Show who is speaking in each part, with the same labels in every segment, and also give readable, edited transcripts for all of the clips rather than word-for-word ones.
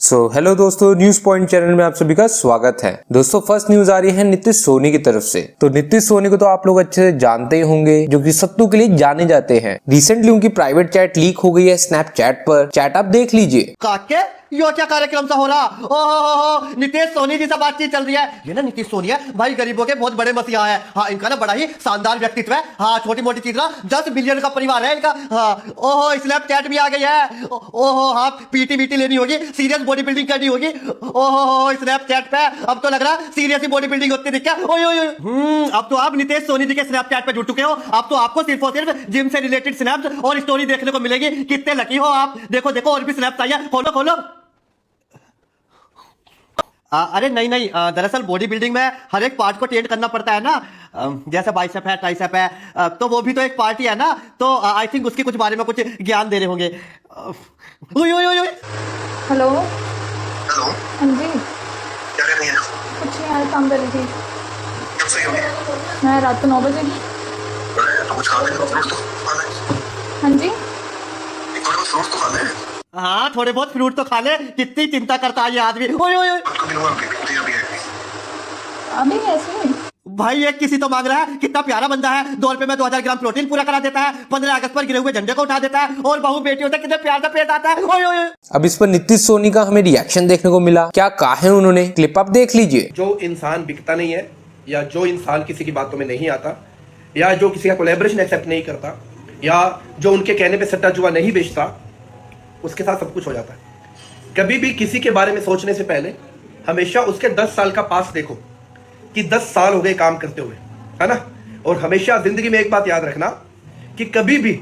Speaker 1: Hello दोस्तों, news point channel में आप सभी का स्वागत है। दोस्तों फर्स्ट न्यूज आ रही है नीतीश सोनी की तरफ से। तो नीतीश सोनी को तो आप लोग अच्छे से जानते ही होंगे, जो कि सत्तू के लिए जाने जाते हैं। रिसेंटली उनकी प्राइवेट चैट लीक हो गई है स्नैपचैट पर। चैट आप देख लीजिए।
Speaker 2: काके यो क्या कार्यक्रम सा हो रहा। ओहो नीतीश सोनी जी से बातचीत चल रही है। ये ना नीतीश सोनी है भाई, गरीबों के बहुत बड़े मसीहा है। हाँ, इनका ना बड़ा ही शानदार व्यक्तित्व है। हाँ, छोटी मोटी चीज ना 10 बिलियन का परिवार है इनका। हाँ, ओहो स्नैपचैट भी आ गई है। ओहो हाँ, पीटी बीटी लेनी होगी, सीरियस बॉडी बिल्डिंग करनी होगी। ओहो स्नैपचैट पे अब तो लग रहा सीरियस ही बॉडी बिल्डिंग होती दिख। अब तो आप नीतीश सोनी जी के स्नैपचैट पे जुड़ चुके हो। अब तो आपको सिर्फ और सिर्फ जिम से रिलेटेड स्नैप्स और स्टोरी देखने को मिलेगी। कितने लकी हो आप। देखो देखो और भी स्नैप्स आई है, खोलो खोलो। अरे नहीं नहीं, दरअसल बॉडी बिल्डिंग में हर एक पार्ट को ट्रेन करना पड़ता है ना। जैसे बाइसेप है, ट्राइसेप है, तो वो भी तो एक पार्ट ही है ना। तो आई थिंक उसके कुछ बारे में कुछ ज्ञान दे रहे होंगे। ओए ओए ओए ओए।
Speaker 3: हेलो।
Speaker 4: हेलो।
Speaker 3: हाँ जी।
Speaker 4: क्या कर रही हैं?
Speaker 3: कुछ नहीं यार, काम कर रही थी।
Speaker 4: कब से होगी?
Speaker 3: मैं रात को 9 बजे।
Speaker 4: तो कुछ खा ले, फ्रूट तो खा ले।
Speaker 3: हाँ जी।
Speaker 4: एक थोड़े बहुत फ्रूट तो खा ले।
Speaker 2: हाँ, थोड़े बहुत फ्रूट तो खा ले। कितनी चिंता करता है ये आदमी। ओए ओए ओए।
Speaker 4: आपको भी लूंगा, अभी अभी है।
Speaker 3: अभी ऐसे।
Speaker 2: भाई एक किसी तो मांग रहा है। कितना प्यारा बंदा है। 2 रुपए में 2000 ग्राम प्रोटीन पूरा करा देता है। 15 अगस्त पर गिरे हुए झंडे को उठा देता है और बहू बेटियों से कितने प्यार से पेश आता है। ओए ओए।
Speaker 1: अब इस पर नीतीश सोनी का हमें रिएक्शन देखने को मिला। क्या कहा है उन्होंने, क्लिप आप देख लीजिए।
Speaker 5: जो इंसान बिकता नहीं है, या जो इंसान किसी की बातों में नहीं आता, या जो किसी का कोलैबोरेशन एक्सेप्ट नहीं करता, या जो उनके कहने पे सट्टा जुआ नहीं बेचता, उसके साथ सब कुछ हो जाता है। कभी भी किसी के बारे में सोचने से पहले हमेशा उसके 10 साल का पास देखो कि 10 साल हो गए काम करते हुए, है ना। और हमेशा जिंदगी में एक बात याद रखना कि कभी भी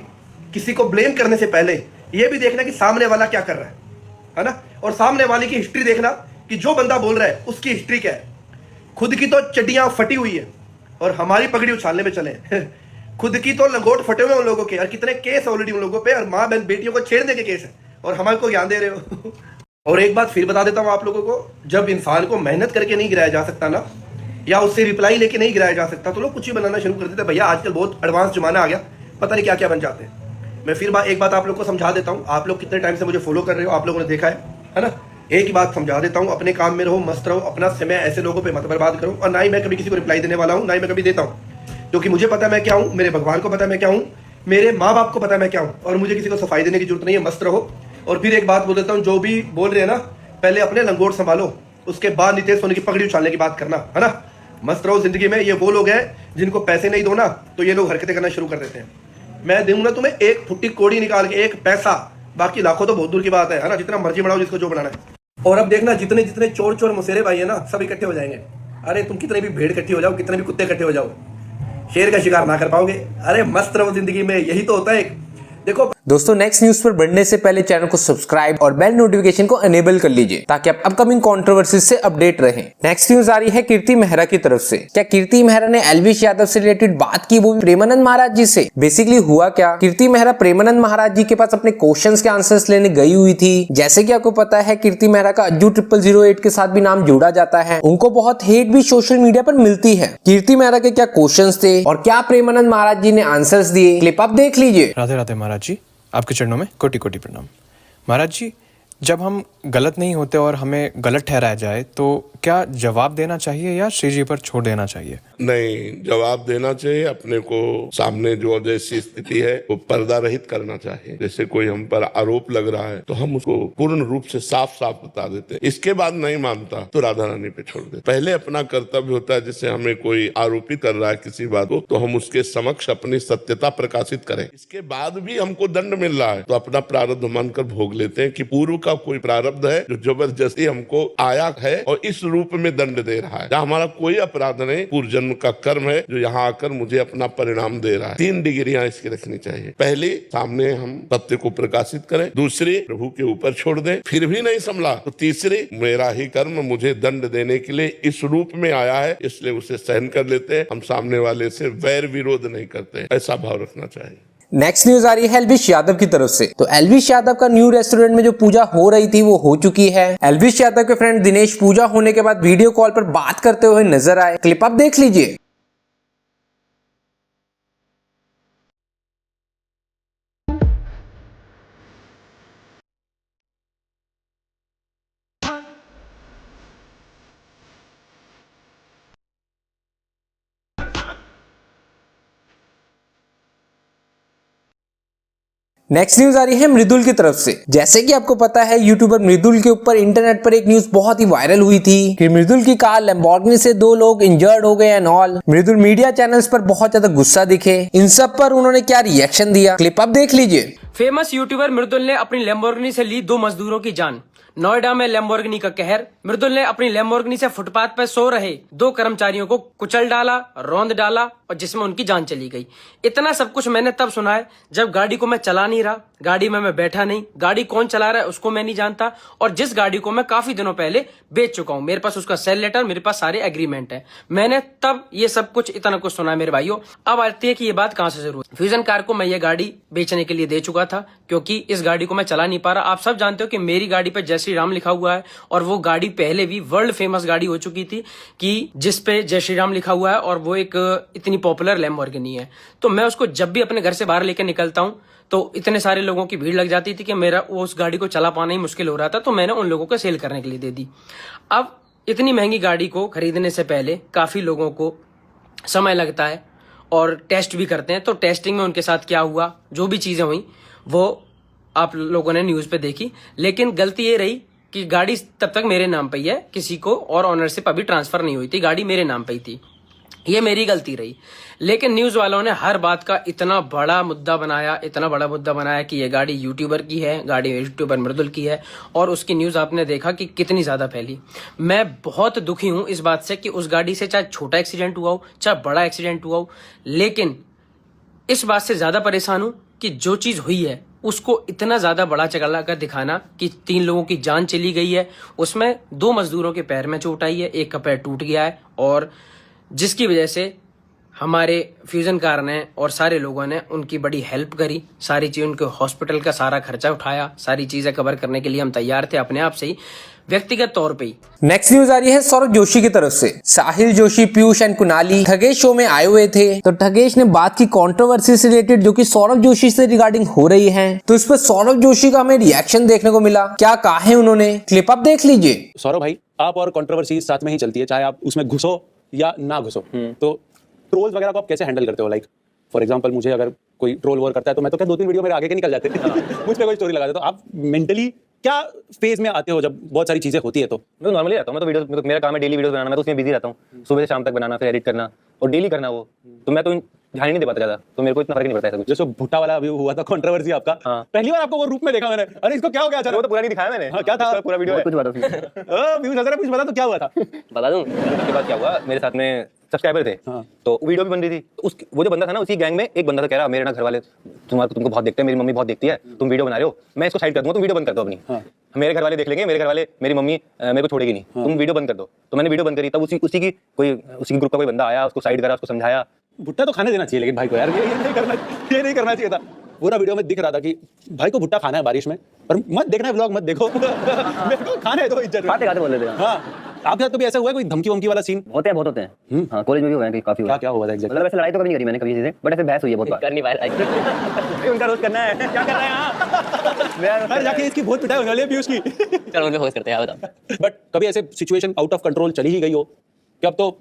Speaker 5: किसी को ब्लेम करने से पहले यह भी देखना कि सामने वाला क्या कर रहा है ना। और सामने वाले की हिस्ट्री देखना कि जो बंदा बोल रहा है उसकी हिस्ट्री क्या है। खुद की तो चड्डियां फटी हुई है और हमारी पगड़ी उछालने में चले खुद की तो लंगोट फटे हुए उन लोगों के, और कितने केस ऑलरेडी उन लोगों पे, और माँ बहन बेटियों को छेड़ने के केस है, और हमारे को ज्ञान दे रहे हो और एक बात फिर बता देता हूं आप लोगों को, जब इंसान को मेहनत करके नहीं गिराया जा सकता ना, या उससे रिप्लाई लेके नहीं गिराया जा सकता, तो लोग कुछ ही बनाना शुरू कर देते हैं। भैया आजकल बहुत एडवांस जमाना आ गया, पता नहीं क्या क्या बन जाते हैं। मैं फिर एक बात आप लोग को समझा देता हूँ। आप लोग कितने टाइम से मुझे फॉलो कर रहे हो, आप लोगों ने देखा है ना। एक ही बात समझा देता हूँ, अपने काम में रहो, मस्त रहो, अपना समय ऐसे लोगों पे मत बर्बाद करो। और ना ही मैं कभी किसी को रिप्लाई देने वाला हूँ, ना ही मैं कभी देता हूँ, क्योंकि मुझे पता है मैं क्या हूँ, मेरे भगवान को पता है मैं क्या हूँ, मेरे माँ बाप को पता है मैं क्या हूँ, और मुझे किसी को सफाई देने की जरूरत नहीं है। मस्त रहो। और फिर एक बात बोल देता हूँ, जो भी बोल रहे हैं ना, पहले अपने लंगोट संभालो, उसके बाद नीतीश सोनी की पगड़ी उछालने की बात करना, है ना। मस्त रहो जिंदगी में। ये वो लोग हैं जिनको पैसे नहीं दो ना, तो ये लोग हरकतें करना शुरू कर देते हैं। मैं दूंगा तुम्हें एक फुट्टी कोड़ी निकाल के, एक पैसा, बाकी लाखों तो बहुत दूर की बात है ना। जितना मर्जी बनाओ, जिसको जो बनाना है। और अब देखना, जितने जितने चोर चोर मुसेरे भाई है ना, सब इकट्ठे हो जाएंगे। अरे तुम कितने भी भेड़ इकट्ठी हो जाओ, कितने भी कुत्ते इकट्ठे हो जाओ, शेर का शिकार ना कर पाओगे। अरे मस्त रहो जिंदगी में, यही तो होता है। देखो
Speaker 1: दोस्तों नेक्स्ट न्यूज पर बढ़ने से पहले चैनल को सब्सक्राइब और बेल नोटिफिकेशन को अनेबल कर लीजिए, ताकि आप अपकमिंग कंट्रोवर्सीज से अपडेट रहें। नेक्स्ट न्यूज आ रही है कीर्ति मेहरा की तरफ से। क्या कीर्ति मेहरा ने एलविश यादव से रिलेटेड बात की, वो भी प्रेमानंद महाराज जी से। बेसिकली हुआ क्या, कीर्ति मेहरा प्रेमानंद महाराज जी के पास अपने क्वेश्चंस के आंसर्स लेने गई हुई थी। जैसे कि आपको पता है, कीर्ति मेहरा का अज्जू 0008 के साथ भी नाम जोड़ा जाता है। उनको बहुत हेट भी सोशल मीडिया पर मिलती है। कीर्ति मेहरा के क्या क्वेश्चंस थे और क्या प्रेमानंद महाराज जी ने आंसर्स दिए, क्लिप आप देख लीजिए।
Speaker 6: राधे राधे महाराज जी, आपके चरणों में कोटि कोटि प्रणाम। महाराज जी, जब हम गलत नहीं होते और हमें गलत ठहराया जाए, तो क्या जवाब देना चाहिए या श्री जी पर छोड़ देना चाहिए?
Speaker 7: नहीं, जवाब देना चाहिए। अपने को सामने जो जैसी स्थिति है वो पर्दा रहित करना चाहिए। जैसे कोई हम पर आरोप लग रहा है तो हम उसको पूर्ण रूप से साफ साफ बता देते हैं। इसके बाद नहीं मानता तो राधा रानी पे छोड़ देते। पहले अपना कर्तव्य होता है, जैसे हमें कोई आरोपित कर रहा है किसी बात को, तो हम उसके समक्ष अपनी सत्यता प्रकाशित करें। इसके बाद भी हमको दंड मिल रहा है तो अपना प्रारब्ध मानकर भोग लेते हैं कि पूर्व का कोई प्रारब्ध है जो जबरदस्ती हमको आया है और इस रूप में दंड दे रहा है। हमारा कोई अपराध नहीं, पूर्व जन्म का कर्म है जो यहाँ आकर मुझे अपना परिणाम दे रहा है। 3 डिग्रियां इसकी रखनी चाहिए। पहली, सामने हम सत्य को प्रकाशित करें। दूसरी, प्रभु के ऊपर छोड़ दें। फिर भी नहीं संभला तो तीसरी, मेरा ही कर्म मुझे दंड देने के लिए इस रूप में आया है, इसलिए उसे सहन कर लेते हैं। हम सामने वाले से वैर विरोध नहीं करते, ऐसा भाव रखना चाहिए।
Speaker 1: नेक्स्ट न्यूज आ रही है एलविश यादव की तरफ से। तो एलविश यादव का न्यू रेस्टोरेंट में जो पूजा हो रही थी वो हो चुकी है। एलविश यादव के फ्रेंड दिनेश पूजा होने के बाद वीडियो कॉल पर बात करते हुए नजर आए। क्लिप आप देख लीजिए। नेक्स्ट न्यूज आ रही है मृदुल की तरफ से। जैसे कि आपको पता है यूट्यूबर मृदुल के ऊपर इंटरनेट पर एक न्यूज बहुत ही वायरल हुई थी कि मृदुल की कार लैम्बोर्गिनी से 2 लोग इंजर्ड हो गए and all. Mridul media channels पर बहुत ज्यादा गुस्सा दिखे। इन सब पर उन्होंने क्या रिएक्शन दिया, क्लिप आप देख लीजिए।
Speaker 8: फेमस यूट्यूबर मृदुल ने अपनी लैम्बोर्गिनी से ली 2 मजदूरों की जान। नोएडा में लैम्बोर्गिनी का कहर। मृदुल ने अपनी लैम्बोर्गिनी से फुटपाथ पर सो रहे 2 कर्मचारियों को कुचल डाला, रौंद डाला और जिसमें उनकी जान चली गई। इतना सब कुछ मैंने तब सुना है जब गाड़ी को मैं चला नहीं रहा, गाड़ी में मैं बैठा नहीं, गाड़ी कौन चला रहा है उसको मैं नहीं जानता, और जिस गाड़ी को मैं काफी दिनों पहले बेच चुका हूं, मेरे पास उसका सेल लेटर, मेरे पास सारे एग्रीमेंट है। मैंने तब ये सब कुछ इतना कुछ सुना है मेरे भाइयों। अब आती है कि ये बात कहां से शुरू हुई। फ्यूजन कार को मैं ये गाड़ी बेचने के लिए दे चुका था क्योंकि इस गाड़ी को मैं चला नहीं पा रहा। आप सब जानते हो कि मेरी गाड़ी पे जय श्री राम लिखा हुआ है और वो गाड़ी पहले भी वर्ल्ड फेमस गाड़ी हो चुकी थी कि जिसपे जय श्री राम लिखा हुआ है और वो एक इतनी पॉपुलर लैम्बोर्गिनी है। तो मैं उसको जब भी अपने घर से बाहर लेकर निकलता हूं तो इतने सारे लोगों की भीड़ लग जाती थी कि मेरा उस गाड़ी को चला पाना ही मुश्किल हो रहा था, तो मैंने उन लोगों को सेल करने के लिए दे दी। अब इतनी महंगी गाड़ी को खरीदने से पहले काफी लोगों को समय लगता है और टेस्ट भी करते हैं। तो टेस्टिंग में उनके साथ क्या हुआ, जो भी चीजें हुई वो आप लोगों ने न्यूज पे देखी। लेकिन गलती ये रही कि गाड़ी तब तक मेरे नाम पे ही है, किसी को और ऑनरशिप अभी ट्रांसफर नहीं हुई थी, गाड़ी मेरे नाम पे ही थी। ये मेरी गलती रही। लेकिन न्यूज वालों ने हर बात का इतना बड़ा मुद्दा बनाया कि ये गाड़ी यूट्यूबर की है, गाड़ी यूट्यूबर मृदुल की है, और उसकी न्यूज आपने देखा कि कितनी ज्यादा फैली। मैं बहुत दुखी हूं इस बात से कि उस गाड़ी से चाहे छोटा एक्सीडेंट हुआ हो चाहे बड़ा एक्सीडेंट हुआ हो, लेकिन इस बात से ज्यादा परेशान हूं कि जो चीज हुई है उसको इतना ज्यादा बड़ा चला कर दिखाना कि 3 लोगों की जान चली गई है, उसमें 2 मजदूरों के पैर में चोट आई है, एक का पैर टूट गया है, और जिसकी वजह से हमारे फ्यूजन कार ने और सारे लोगों ने उनकी बड़ी हेल्प करी, सारी चीज उनके हॉस्पिटल का सारा खर्चा उठाया, सारी चीजें कवर करने के लिए हम तैयार थे अपने आप से ही, व्यक्तिगत तौर पे ही।
Speaker 1: नेक्स्ट न्यूज आ रही है सौरभ जोशी की तरफ से। साहिल Joshi, Piyush and Kunali Thugesh show में आए हुए थे, तो ठगेश ने बात की कंट्रोवर्सी से रिलेटेड जो कि सौरभ जोशी से रिगार्डिंग हो रही है। तो इस पर सौरभ जोशी का हमें रिएक्शन देखने को मिला। क्या कहा है उन्होंने, क्लिप आप देख लीजिए।
Speaker 9: सौरभ भाई, आप और कंट्रोवर्सी साथ में ही चलती है, चाहे आप उसमें घुसो या ना घुसो। तो ट्रोल्स वगैरह को आप कैसे हैंडल करते हो? लाइक फॉर एग्जांपल, मुझे अगर कोई ट्रोल वोर करता है तो मैं तो क्या 2-3 वीडियो मेरे आगे के निकल जाते हैं मुझ पे कोई स्टोरी लगा दे। तो आप मेंटली क्या फेज में आते हो जब बहुत सारी चीजें होती है? तो
Speaker 10: मैं तो नॉर्मली रहता हूँ, मैं तो वीडियो, मेरा काम है डेली वीडियोस बनाना, मैं तो उसमें बिजी रहता हूँ, सुबह से शाम तक बनाना, फिर एडिट करना और डेली करना वो, तो मैं तो ध्यान ही नहीं दे पाता ज्यादा, तो मेरे को इतना फर्क नहीं पड़ता है।
Speaker 9: जैसे भुट्टा वाला अभी हुआ था कंट्रोवर्सी आपका, पहली बार आपको वो रूप में देखा मैंने, अरे इसको क्या हो गया अचानक?
Speaker 10: वो तो पूरा नहीं दिखाया मैंने।
Speaker 9: क्या था
Speaker 10: पूरा वीडियो कुछ बात
Speaker 9: कुछ बता, तो क्या हुआ था?
Speaker 10: बता दूं उसके बाद क्या हुआ। मेरे साथ में सब्सक्राइबर थे, तो वीडियो भी बन रही थी, तो वो जो बंदा था ना, उसी गैंग में एक बंदा था, कह रहा मेरे ना घर वाले तुमको बहुत देखते हैं, मेरी मम्मी बहुत देखती है, तुम वीडियो बना रहे हो, मैं इसको साइड कर दूंगा, तुम वीडियो बंद कर दो अपनी। मेरे घर वाले देख लेंगे, मेरे घर वाले, मेरी मम्मी मेरे को छोड़ेगी नहीं, तुम वीडियो बंद कर दो। तो मैंने वीडियो बंद करी, तब उसी की ग्रुप का कोई बंदा आया, उसको साइड करा, उसको समझाया।
Speaker 9: भुट्टा तो खाने देना चाहिए लेकिन भाई को यार, ये नहीं करना चाहिए था। पूरा वीडियो में दिख रहा था कि भाई को भुट्टा खाना है बारिश में, पर मत देखना है व्लॉग, मत देखो मेरे को खाना है तो इज्जत
Speaker 10: खाते बोल रहे थे।
Speaker 9: हाँ, आपके साथ कभी ऐसा हुआ है कोई धमकी वमकी वाला सीन?
Speaker 10: बहुत होते हैं। हाँ, कॉलेज में भी हुआ है काफी।
Speaker 9: क्या हुआ था एग्जैक्टली?
Speaker 10: मतलब ऐसे लड़ाई तो कभी नहीं करी मैंने, कभी चीजें, बट ऐसे बहस हुई है बहुत बार। कर नहीं पाया उनका रोज करना है, क्या कर रहे हैं
Speaker 9: मैं जाके इसकी बहुत पिटाई होने वाली है पीयूष की।
Speaker 10: चलो उनके होस्ट करते हैं, बताओ।
Speaker 9: बट कभी ऐसे सिचुएशन आउट ऑफ कंट्रोल चली ही गई हो कि अब तो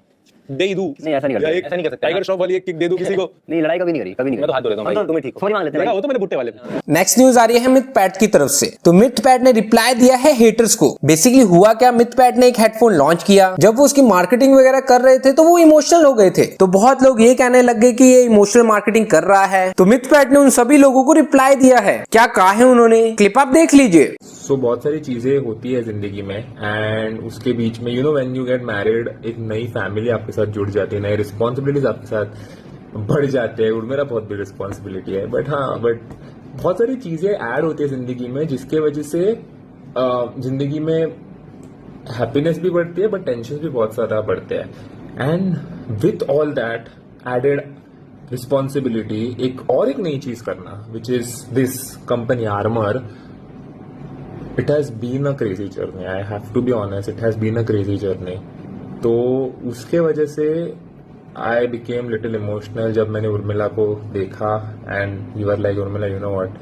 Speaker 9: दे ही दूं?
Speaker 10: नहीं, ऐसा नहीं करते, ऐसा नहीं कर सकते।
Speaker 9: टाइगर श्रॉफ वाली एक किक दे दूं किसी को?
Speaker 10: नहीं, लड़ाई कभी नहीं करी, कभी नहीं।
Speaker 9: मैं तो हाथ धो लेता हूं भाई,
Speaker 10: तुम्हें ठीक हो, सॉरी मान लेते हैं।
Speaker 9: वो तो मैंने भुट्टे वाले।
Speaker 1: नेक्स्ट न्यूज आ रही है मिथपैट की तरफ से। तो मिथपैट ने रिप्लाई दिया है हेटर्स को। बेसिकली हुआ क्या, मिथपैट ने एक हेडफोन लॉन्च किया, जब वो उसकी मार्केटिंग वगैरह कर रहे थे तो वो इमोशनल हो गए थे, तो बहुत लोग ये कहने लग गए कि ये इमोशनल मार्केटिंग कर रहा है। तो मिथपैट ने उन सभी लोगों को रिप्लाई दिया है। क्या कहा है उन्होंने, क्लिप आप देख लीजिए।
Speaker 11: सो बहुत सारी चीजें होती है जिंदगी में, एंड उसके बीच में व्हेन यू गेट मैरिड, एक नई फैमिली आपके साथ जुड़ जाती है, नई रिस्पॉन्सिबिलिटीज आपके साथ बढ़ जाते हैं। मेरा बहुत बड़ी रिस्पॉन्सिबिलिटी है, बट बहुत सारी चीजें ऐड होती है जिंदगी में, जिसके वजह से जिंदगी में हैप्पीनेस भी बढ़ती है बट टेंशन भी बहुत ज्यादा बढ़ते हैं। And with all that added responsibility, एक नई चीज करना, which is this company armour. It has been a crazy journey. I have to be honest. It has been a crazy journey. तो उसके वजह से I became little emotional जब मैंने उर्मिला को देखा, and you were like, Urmila, you know what?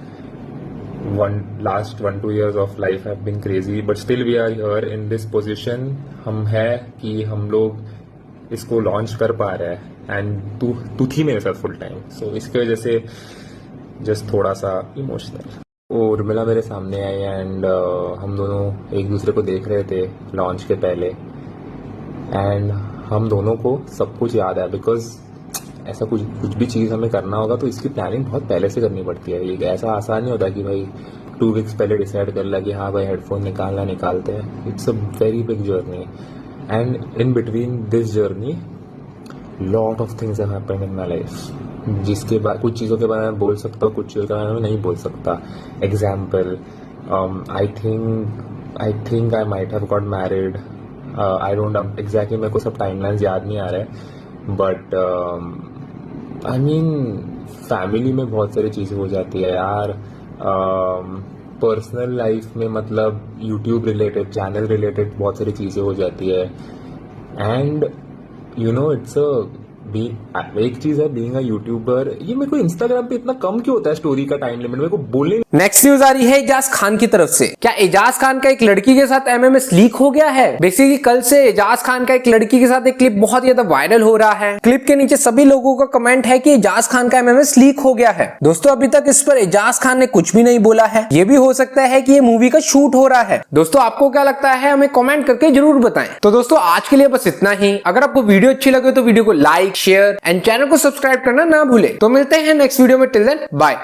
Speaker 11: Last 1-2 years of life have been crazy, but still we are here in this position. हम है कि हम लोग इसको लॉन्च कर पा रहे हैं, and तू थी मेरे साथ फुल टाइम, so इसके वजह से जस्ट थोड़ा सा इमोशनल। वो उर्मिला मेरे सामने आई एंड हम दोनों एक दूसरे को देख रहे थे लॉन्च के पहले, एंड हम दोनों को सब कुछ याद है, बिकॉज ऐसा कुछ भी चीज़ हमें करना होगा तो इसकी प्लानिंग बहुत पहले से करनी पड़ती है। ये ऐसा आसान नहीं होता कि भाई 2 वीक्स पहले डिसाइड कर लिया कि हाँ भाई हेडफोन निकालते हैं। It's a very big journey, and in between this journey lot of things have happened in my life, जिसके बाद कुछ चीज़ों के बारे में बोल सकता हूँ, कुछ चीज़ों के बारे में नहीं बोल सकता। Example, I think I might have got married, I don't exactly, मेरे को सब टाइमलाइंस याद नहीं आ रहे हैं, बट आई मीन फैमिली में बहुत सारी चीज़ें हो जाती है यार। पर्सनल लाइफ में मतलब यूट्यूब रिलेटेड, चैनल रिलेटेड बहुत सारी चीज़ें हो जाती है, एंड यू नो इट्स एक चीज है बीइंग अ यूट्यूबर। ये मेरे को इंस्टाग्राम पे इतना कम क्यों होता है स्टोरी का टाइम लिमिट, मेरे को बोलने।
Speaker 1: नेक्स्ट न्यूज आ रही है एजाज खान की तरफ से। क्या एजाज खान का एक लड़की के साथ एमएमएस लीक हो गया है? बेसिकली कल से एजाज खान का एक लड़की के साथ एक क्लिप बहुत ज्यादा वायरल हो रहा है। क्लिप के नीचे सभी लोगों का कमेंट है कि एजाज खान का एमएमएस लीक हो गया है। दोस्तों अभी तक इस पर एजाज खान ने कुछ भी नहीं बोला है। ये भी हो सकता है कि ये मूवी का शूट हो रहा है। दोस्तों आपको क्या लगता है हमें कमेंट करके जरूर बताएं। तो दोस्तों आज के लिए बस इतना ही। अगर आपको वीडियो अच्छी लगे तो वीडियो को लाइक, शेयर एंड चैनल को सब्सक्राइब करना ना भूले। तो मिलते हैं नेक्स्ट वीडियो में, टिल देन बाय।